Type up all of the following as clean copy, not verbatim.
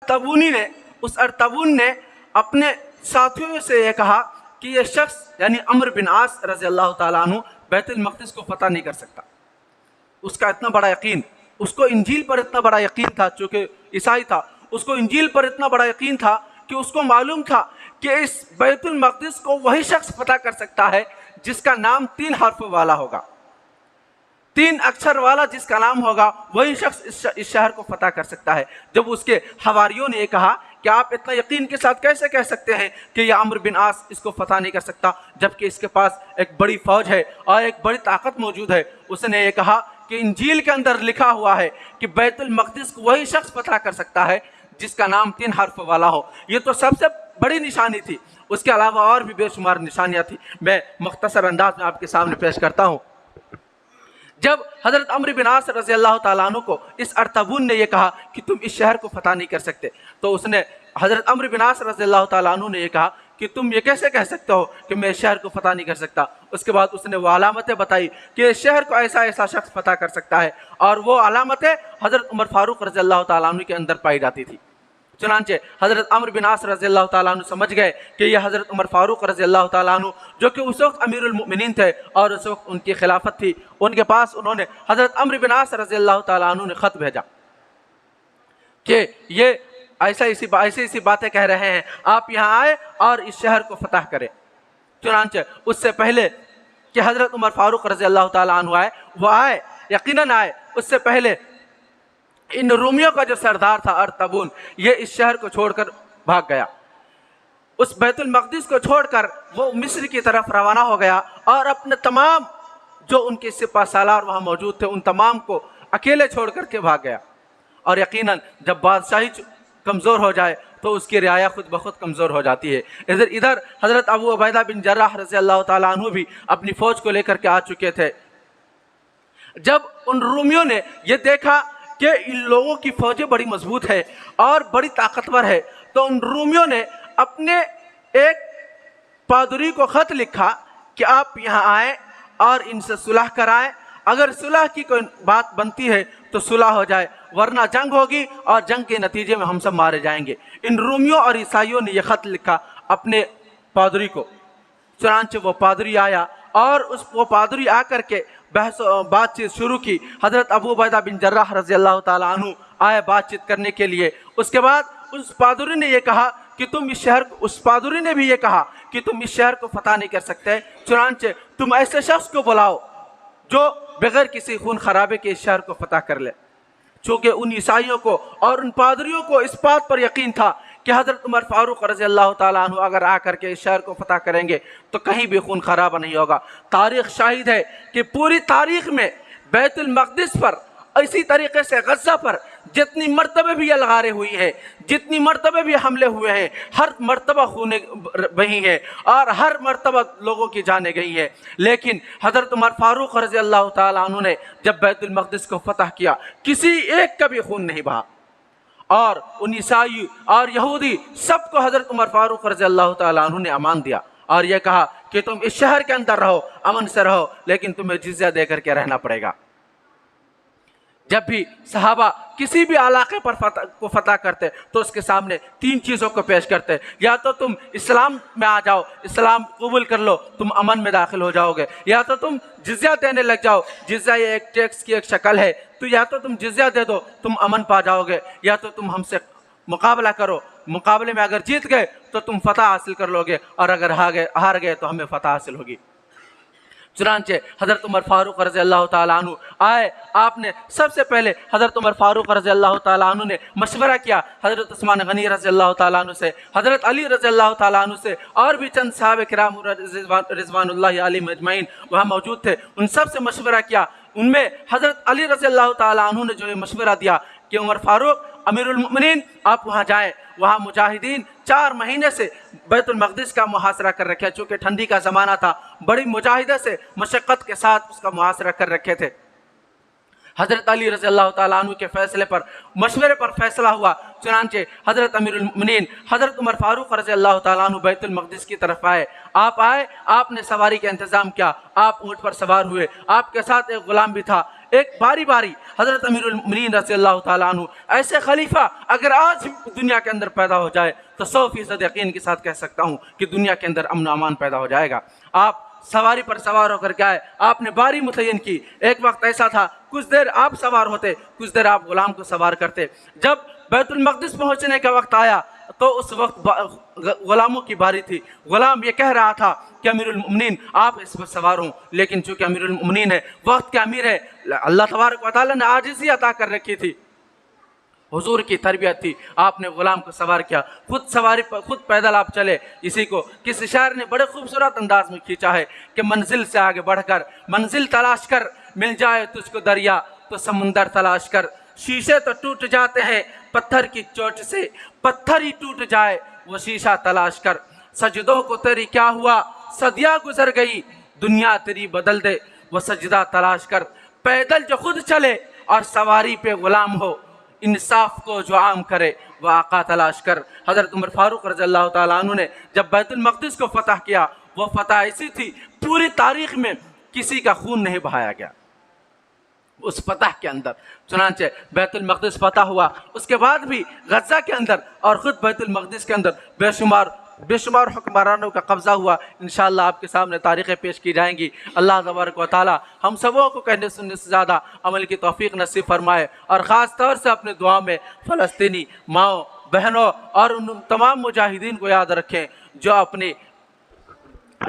अर्तबून ने अपने साथियों से ये कहा कि ये शख्स यानी अम्र बिन आस रज़ी अल्लाह ताला अन्हु बैतुल मक़दिस को फतह नहीं कर सकता। उसका इतना बड़ा यकीन, उसको इंजील पर इतना बड़ा यकीन था, चूँकि ईसाई था, उसको इंजील पर इतना बड़ा यकीन था कि उसको मालूम था कि इस बैतुल मक़दिस को वही शख्स फतह कर सकता है जिसका नाम 3 हर्फ वाला होगा, 3 अक्षर वाला जिसका नाम होगा, वही शख्स इस शहर को फतह कर सकता है। जब उसके हवारियों ने कहा कि आप इतना यकीन के साथ कैसे कह सकते हैं कि यह अम्र बिन आस इसको फतह नहीं कर सकता, जबकि इसके पास एक बड़ी फौज है और एक बड़ी ताकत मौजूद है। उसने ये कहा कि इंजील के अंदर लिखा हुआ है कि बैतुल मक़दिस को वही शख्स फतह कर सकता है जिसका नाम 3 हर्फ वाला हो। ये तो सबसे बड़ी निशानी थी, उसके अलावा और भी बेशुमार निशानियाँ थी। मैं मुख्तसर अंदाज में आपके सामने पेश करता हूँ। जब हज़रत अम्र बिन आस रज़ी अल्लाह ताला अन्हु को इस अर्तबून ने यह कहा कि तुम इस शहर को फतह नहीं कर सकते, तो उसने हज़रत अम्र बिन आस रज़ी अल्लाह ताला अन्हु ने यह कहा कि तुम ये कैसे कह सकते हो कि मैं इस शहर को फतह नहीं कर सकता। उसके बाद उसने वो अलामतें बताई कि इस शहर को ऐसा ऐसा शख्स फतह कर सकता है, और वो अलामतें हज़रत उमर फारूक रज़ी अल्लाह ताला अन्हु के अंदर पाई जाती थी। चुनांचे हज़रत अम्र बिन आस रज़ी अल्लाह ताला अन्हु समझ गए कि यह हज़रत उमर फारूक रज़ी अल्लाह ताला अन्हु, जो कि उस वक्त अमीरुल मोमिनीन थे और उस वक्त उनकी खिलाफत थी, उनके पास उन्होंने हज़रत अम्र बिन आस रज़ी अल्लाह ताला अन्हु ने ख़त भेजा कि ये ऐसी बातें कह रहे हैं, आप यहाँ आए और इस शहर को फतह करें। चुनांचे उससे पहले कि हज़रत उमर फारूक रज़ी अल्लाह ताला अन्हु आए, वो आए, यकीनन आए। उससे पहले इन रूमियों का जो सरदार था अर्तबून, ये इस शहर को छोड़कर भाग गया। उस बैतुल मक़दिस को छोड़कर वो मिस्र की तरफ रवाना हो गया और अपने तमाम जो उनके सिपा सालार वहाँ मौजूद थे उन तमाम को अकेले छोड़ करके भाग गया। और यकीनन जब बादशाही कमज़ोर हो जाए तो उसकी रियाया खुद ब खुद कमज़ोर हो जाती है। इधर हज़रत अबू उबैदा बिन जर्राह रज़ी अल्लाह ताला अन्हु भी अपनी फ़ौज को लेकर के आ चुके थे। जब उन रूमियों ने ये देखा कि इन लोगों की फ़ौजें बड़ी मजबूत है और बड़ी ताकतवर है, तो उन रूमियों ने अपने एक पादरी को ख़त लिखा कि आप यहाँ आएँ और इनसे सुलह कराएँ, अगर सुलह की कोई बात बनती है तो सुलह हो जाए, वरना जंग होगी और जंग के नतीजे में हम सब मारे जाएंगे। इन रूमियों और ईसाइयों ने यह ख़त लिखा अपने पादरी को। चुनांचे वो पादरी आया और वो पादरी आकर के बहस बातचीत शुरू की। हज़रत अबू उबैदा बिन जर्राह रज़ी अल्लाह ताला अन्हु आए बातचीत करने के लिए। उसके बाद उस पादरी ने ये कहा कि तुम इस शहर को, उस पादरी ने भी ये कहा कि तुम इस शहर को फतह नहीं कर सकते, चुनांचे तुम ऐसे शख्स को बुलाओ जो बगैर किसी खून खराबे के इस शहर को फतह कर ले। चूँकि उन ईसाइयों को और उन पादरियों को इस बात पर यकीन था कि हज़रत उमर फारूक रज़ी अल्लाह ताला अन्हु अगर आकर के इस शहर को फतह करेंगे तो कहीं भी खून खराबा नहीं होगा। तारीख़ शाहिद है कि पूरी तारीख़ में बैतुल मक़दिस पर, इसी तरीके से गज़ा पर जितनी मरतबे भी अलगारें हुई हैं, जितनी मरतबे भी हमले हुए हैं, हर मरतबा खूने बही हैं और हर मरतबा लोगों की जानें गई हैं। लेकिन हज़रत उमर फारूक रज़ी अल्लाह ताला अन्हु ने जब बैतुल मक़दिस को फतह किया, किसी एक का भी खून नहीं बहा और उन ईसाई और यहूदी सबको हज़रत उमर फारूक रज़ी अल्लाह ताला अन्हु ने अमान दिया और यह कहा कि तुम इस शहर के अंदर रहो, अमन से रहो, लेकिन तुम्हें जिज़्या दे करके रहना पड़ेगा। जब भी सहाबा किसी भी इलाके पर फतह करते तो उसके सामने 3 चीज़ों को पेश करते, या तो तुम इस्लाम में आ जाओ, इस्लाम कबूल कर लो, तुम अमन में दाखिल हो जाओगे, या तो तुम जिज़्या देने लग जाओ, जिज़्या ये एक टैक्स की एक शक्ल है, तो या तो तुम जिज़्या दे दो, तुम अमन पा जाओगे, या तो तुम हमसे मुकाबला करो, मुकाबले में अगर जीत गए तो तुम फतह हासिल कर लोगे और अगर हार गए तो हमें फतह हासिल होगी। चुनांचे हज़रत उमर फारूक रज़ी अल्लाह ताला अन्हु आए। आपने सबसे पहले हज़रत उमर फारूक रज़ी अल्लाह ताला अन्हु ने मशवरा किया हज़रत उस्मान गनी रज़ी अल्लाह ताला अन्हु से, हज़रत अली रज़ी अल्लाह ताला अन्हु से, और भी चंद साहब किराम रिज़वानुल्लाहि अलैहिम अजमईन वहाँ मौजूद थे, उन सब से मशवरा किया। उनमें हज़रत अली रज़ी अल्लाह ताला अन्हु ने जो ये मशवरा दिया कि उमर फारूक अमीरुल मोमिनीन आप वहाँ जाएँ, वहाँ मुजाहिदीन 4 महीने से बैतुल मक़दिस का मुहासरा कर रखे, चूँकि ठंडी का ज़माना था, बड़ी मुजाहिदे से मशक्क़त के साथ उसका मुहासरा कर रखे थे। हज़रत अली रज़ी अल्लाह ताला अन्हु के फ़ैसले पर, मशवरे पर फ़ैसला हुआ। चुनांचे हज़रत अमीरुल मोमिनीन हज़रत उमर फारूक रज़ी अल्लाह ताला अन्हु बैतुल मक़दिस की तरफ आए। आप आए, आपने सवारी का इंतज़ाम किया, आप ऊँट पर सवार हुए, आपके साथ एक ग़ुलाम भी था, ایک باری باری حضرت امیر المؤمنین رضی اللہ تعالیٰ عنہ ایسے خلیفہ اگر آج دنیا کے اندر پیدا ہو جائے تو 100% یقین کے ساتھ کہہ سکتا ہوں کہ دنیا کے اندر امن و امان پیدا ہو جائے گا۔ آپ سواری پر سوار ہو کر کے آئے، آپ نے باری متعین کی۔ ایک وقت ایسا تھا کچھ دیر آپ سوار ہوتے، کچھ دیر آپ غلام کو سوار کرتے۔ جب بیت المقدس پہنچنے کا وقت آیا تو اس وقت غلاموں کی باری تھی۔ غلام یہ کہہ رہا تھا کہ امیر المؤمنین آپ اس پر سوار ہوں، لیکن چونکہ امیر المؤمنین ہے، وقت کے امیر ہے، اللہ تبارک و تعالیٰ نے عاجزی عطا کر رکھی تھی، حضور کی تربیت تھی، آپ نے غلام کو سوار کیا، خود سواری پر خود پیدل آپ چلے۔ اسی کو کسی شاعر نے بڑے خوبصورت انداز میں کھینچا ہے کہ منزل سے آگے بڑھ کر منزل تلاش کر، مل جائے تجھ کو دریا تو سمندر تلاش کر، شیشے تو ٹوٹ جاتے ہیں پتھر کی چوٹ سے، پتھر ہی ٹوٹ جائے وہ شیشہ تلاش کر، سجدوں کو تیری کیا ہوا صدیاں گزر گئی، دنیا تیری بدل دے وہ سجدہ تلاش کر، پیدل جو خود چلے اور سواری پہ غلام ہو، انصاف کو جو عام کرے وہ آقا تلاش کر۔ حضرت عمر فاروق رضی اللہ تعالیٰ عنہ نے جب بیت المقدس کو فتح کیا، وہ فتح ایسی تھی پوری تاریخ میں کسی کا خون نہیں بہایا گیا اس فتح کے اندر۔ چنانچہ بیت المقدس فتح ہوا، اس کے بعد بھی غزہ کے اندر اور خود بیت المقدس کے اندر بے شمار حکمرانوں کا قبضہ ہوا۔ انشاءاللہ آپ کے سامنے تاریخیں پیش کی جائیں گی۔ اللہ تبارک و تعالی ہم سبوں کو کہنے سننے سے زیادہ عمل کی توفیق نصیب فرمائے، اور خاص طور سے اپنے دعا میں فلسطینی ماؤں بہنوں اور ان تمام مجاہدین کو یاد رکھیں جو اپنی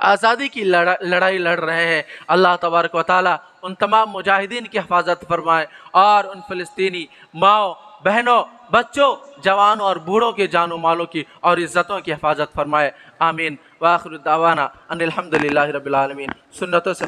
آزادی کی لڑائی لڑ رہے ہیں۔ اللہ تبارک و تعالی ان تمام مجاہدین کی حفاظت فرمائے، اور ان فلسطینی ماؤں بہنوں بچوں جوانوں اور بوڑھوں کے جان و مالوں کی اور عزتوں کی حفاظت فرمائے۔ آمین۔ وآخر دعوانا ان الحمدللہ رب العالمین۔ سنتوں سے